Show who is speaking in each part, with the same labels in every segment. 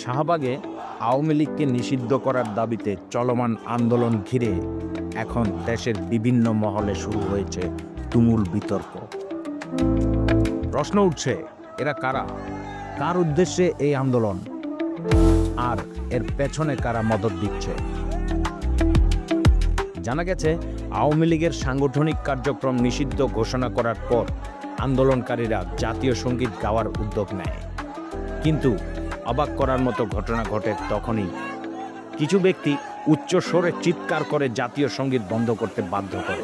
Speaker 1: শাহবাগে আওয়ামী লীগকে নিষিদ্ধ করার দাবিতে চলমান আন্দোলন ঘিরে এখন দেশের বিভিন্ন মহলে শুরু হয়েছে তুমুল বিতর্ক। প্রশ্ন উঠছে, এরা কারা, কার উদ্দেশ্যে এই আন্দোলন, আর এর পেছনে কারা মদদ দিচ্ছে? জানা গেছে, আওয়ামী লীগের সাংগঠনিক কার্যক্রম নিষিদ্ধ ঘোষণা করার পর আন্দোলনকারীরা জাতীয় সঙ্গীত গাওয়ার উদ্যোগ নেয়। কিন্তু অবাক করার মতো ঘটনা ঘটে তখনই কিছু ব্যক্তি উচ্চ স্বরে চিৎকার করে জাতীয় সঙ্গীত বন্ধ করতে বাধ্য করে।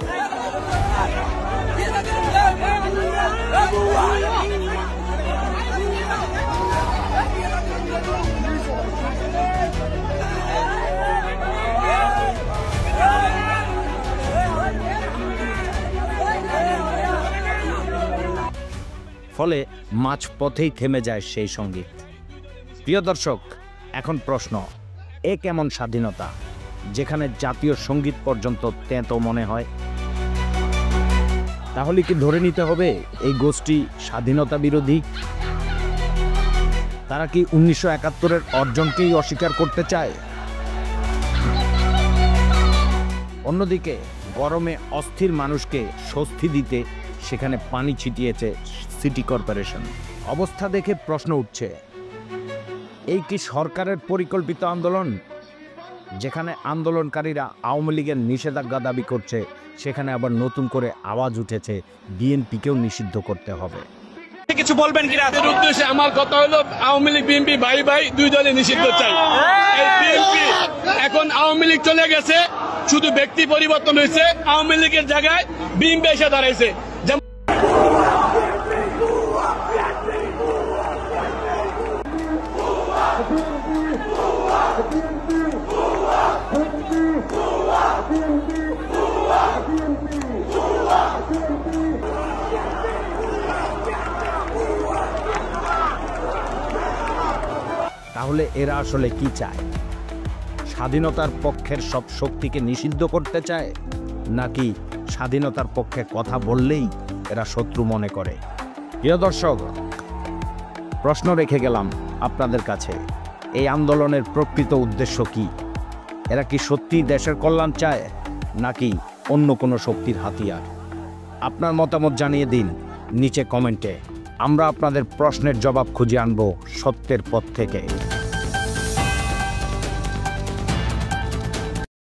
Speaker 1: ফলে মাঝপথেই থেমে যায় সেই সঙ্গীত। প্রিয় দর্শক, এখন প্রশ্ন, এ কেমন স্বাধীনতা যেখানে জাতীয় সঙ্গীত পর্যন্ত তেঁতো মনে হয়? তাহলে কি ধরে নিতে হবে এই গোষ্ঠী স্বাধীনতা বিরোধী? তারা কি 1971-এর অর্জনকেই অস্বীকার করতে চায়? অন্যদিকে গরমে অস্থির মানুষকে স্বস্তি দিতে সেখানে পানি ছিটিয়েছে সিটি কর্পোরেশন। অবস্থা দেখে প্রশ্ন উঠছে, এই কি সরকারের পরিকল্পিত আন্দোলন? যেখানে আন্দোলনকারীরা আওয়ামী লীগের নিষেধাজ্ঞা দাবি করছে, সেখানে আবার নতুন করে আওয়াজ উঠেছে বিএনপিকেও নিষিদ্ধ করতে হবে।
Speaker 2: কিছু বলবেন কিনা? এর উদ্দেশ্যে আমার কথা হলো, আওয়ামী লীগ বিএনপি ভাই ভাই, দুই দলে নিষিদ্ধ চাই। এই বিএনপি এখন আওয়ামী লীগ চলে গেছে, শুধু ব্যক্তি পরিবর্তন হয়েছে, আওয়ামী লীগের জায়গায় বিএনপি এসে দাঁড়াইছে।
Speaker 1: তাহলে এরা আসলে কি চায়? স্বাধীনতার পক্ষের সব শক্তিকে নিষিদ্ধ করতে চায়, নাকি স্বাধীনতার পক্ষে কথা বললেই এরা শত্রু মনে করে? প্রিয় দর্শক, প্রশ্ন রেখে গেলাম আপনাদের কাছে, এই আন্দোলনের প্রকৃত উদ্দেশ্য কি? এরা কি সত্যি দেশের কল্যাণ চায়, নাকি অন্য কোনো শক্তির হাতিয়ার? আপনার মতামত জানিয়ে দিন নিচে কমেন্টে। আমরা আপনাদের প্রশ্নের জবাব খুঁজে আনবো সত্যের পথ থেকে।